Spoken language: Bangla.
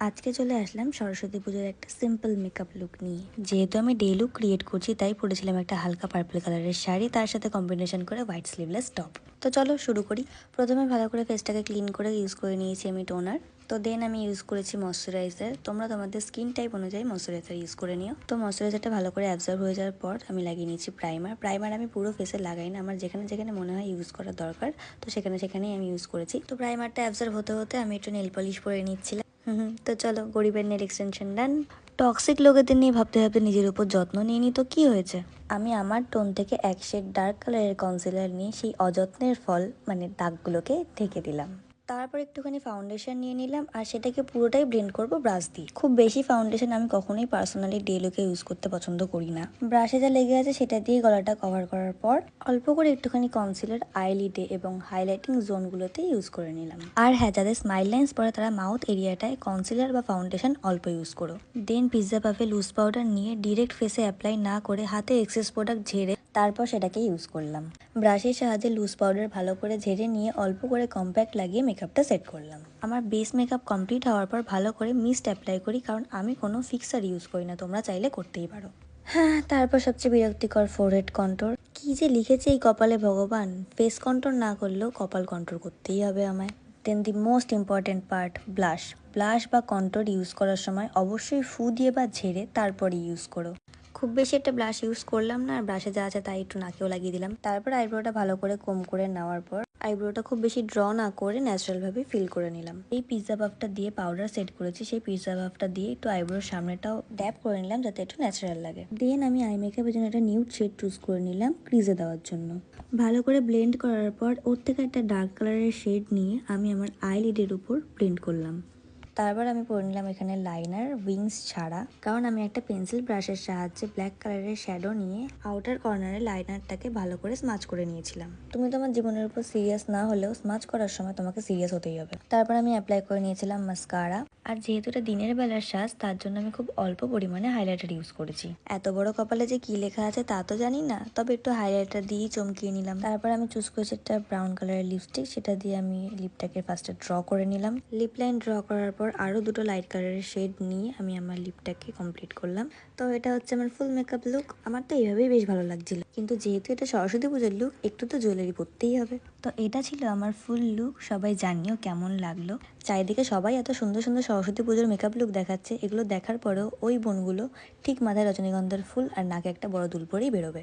আজকে চলে আসলাম সরস্বতী পুজোর একটা সিম্পল মেকআপ লুক নিয়ে। যেহেতু আমি ডে লুক ক্রিয়েট করছি তাই পরেছিলাম একটা হালকা পার্পল কালারের শাড়ি, তার সাথে কম্বিনেশন করে হোয়াইট স্লিভলেস টপ। তো চলো শুরু করি। প্রথমে ভালো করে ফেসটাকে ক্লিন করে ইউজ করে নিয়েছি আমি টোনার। তো দেন আমি ইউজ করেছি ময়শ্চারাইজার। তোমরা তোমাদের স্কিন টাইপ অনুযায়ী ময়শ্চারাইজার ইউজ করে নিও। তো ময়শ্চারাইজারটা ভালো করে অ্যাবজর্ব হয়ে যাওয়ার পর আমি লাগিয়ে নিয়েছি প্রাইমার আমি পুরো ফেসে লাগাই না, আমার যেখানে যেখানে মনে হয় ইউজ করা দরকার তো সেখানে সেখানেই আমি ইউজ করেছি। তো প্রাইমারটা অ্যাবজর্ব হতে হতে আমি একটু নেল পলিশ পরে নিচ্ছিলাম। তো চলো, গরিবের নেল এক্সটেনশন ডান। টক্সিক লোকেদের নিয়ে ভাবতে ভাবতে নিজের উপর যত্ন নিয়ে নি তো কি হয়েছে। আমি আমার টোন থেকে এক শেড ডার্ক কালারের কনসিলার নিয়ে সেই অযত্নের ফল মানে দাগগুলোকে ঢেকে দিলাম। তারপর একটুখানি ফাউন্ডেশন নিয়ে নিলাম আর সেটাকে পুরোটাই ব্লেন্ড করব ব্রাশ দিয়ে। খুব বেশি ফাউন্ডেশন আমি কখনোই পার্সোনালি ডে লুকে ইউজ করতে পছন্দ করি না। ব্রাশে যা লেগে আছে সেটা দিয়ে গলাটা কভার করার পর অল্প করে একটুখানি কনসিলার আইলিডে এবং হাইলাইটিং জোনগুলোতে ইউজ করে নিলাম। আর হ্যাঁ, যাদের স্মাইল লাইন্স পড়ে তারা মাউথ এরিয়াটায় কনসিলার বা ফাউন্ডেশন অল্প ইউজ করো। দেন পিৎজা পাফে লুজ পাউডার নিয়ে ডিরেক্ট ফেসে অ্যাপ্লাই না করে হাতে এক্সেস প্রোডাক্ট ঝেড়ে তারপর সেটাকে ইউজ করলাম। ব্রাশের সাহায্যে লুজ পাউডার ভালো করে ঝেড়ে নিয়ে অল্প করে কম্প্যাক্ট লাগিয়ে মেকআপটা সেট করলাম। আমার বেস মেকআপ কমপ্লিট হওয়ার পর ভালো করে মিস্ট অ্যাপ্লাই করি, কারণ আমি কোনো ফিক্সার ইউজ করি না, তোমরা চাইলে করতেই পারো। হ্যাঁ, তারপর সবচেয়ে বিরক্তিকর ফোরহেড কন্ট্রোর। কি যে লিখেছে এই কপালে ভগবান, ফেস কন্ট্রোল না করলেও কপাল কন্ট্রোল করতেই হবে আমায়। Then the most important part, blush বা কন্ট্রোর ইউজ করার সময় অবশ্যই ফু দিয়ে বা ঝেড়ে তারপরে ইউজ করো। খুব বেশি একটা ব্লাশ ইউজ করলাম না, আর ব্রাশে যা আছে তাই একটু নাকেও লাগিয়ে দিলাম। তারপর আইব্রোটা ভালো করে কোম করে নেওয়ার পর আইব্রোটা খুব বেশি ড্র না করে ন্যাচারালভাবে ফিল করে নিলাম। এই পিৎজা পাফটা দিয়ে পাউডার সেট করেছি, সেই পিৎজা পাফটা দিয়ে একটু আইব্রোর সামনেটাও ড্যাপ করে নিলাম যাতে একটু ন্যাচারাল লাগে। দেন আমি আই মেকআপের জন্য একটা নিউড শেড চুজ করে নিলাম ক্রিজে দেওয়ার জন্য। ভালো করে ব্লেন্ড করার পর ওর থেকে একটা ডার্ক কালারের শেড নিয়ে আমি আমার আইলিডের উপর ব্লেন্ড করলাম। তারপর আমি পরে নিলাম এখানে লাইনার উইংস ছাড়া, কারণ আমি একটা পেন্সিল ব্রাশের সাহায্যে ব্ল্যাক কালারের শ্যাডো নিয়ে আউটার কর্নারে লাইনারটাকে ভালো করে স্মাচ করে নিয়েছিলাম। তুমি তোমার জীবনের উপর সিরিয়াস না হলেও স্মাচ করার সময় তোমাকে সিরিয়াস হতেই হবে। তারপর আমি অ্যাপ্লাই করে নিয়েছিলাম মাস্কারা। আর যেহেতু এটা দিনের বেলার সাজ তার জন্য আমি খুব অল্প পরিমাণে হাইলাইটার ইউজ করেছি। এত বড় কপালে যে কি লেখা আছে তা তো জানি না, তবে একটু হাইলাইটার দিয়েই চমকিয়ে নিলাম। তারপর আমি চুজ করেছি একটা ব্রাউন কালারের লিপস্টিক, সেটা দিয়ে আমি লিপটাকে ফার্স্টে ড্র করে নিলাম। লিপ লাইন ড্র করার পর আরও দুটো লাইট কালারের শেড নিয়ে আমি আমার লিপটাকে কমপ্লিট করলাম। তো এটা হচ্ছে আমার ফুল মেকআপ লুক। আমার তো এইভাবেই বেশ ভালো লাগছিল, কিন্তু যেহেতু এটা সরস্বতী পুজোর লুক একটু তো জুয়েলারি পরতেই হবে। তো এটা ছিল আমার ফুল লুক। সবাই জানিও কেমন লাগলো। চারিদিকে সবাই এত সুন্দর সুন্দর সরস্বতী পুজোর মেকআপ লুক দেখাচ্ছে, এগুলো দেখার পরেও ওই বোনগুলো ঠিক মাথায় রজনীগন্ধার ফুল আর নাকে একটা বড় দুল পরেই বেরোবে।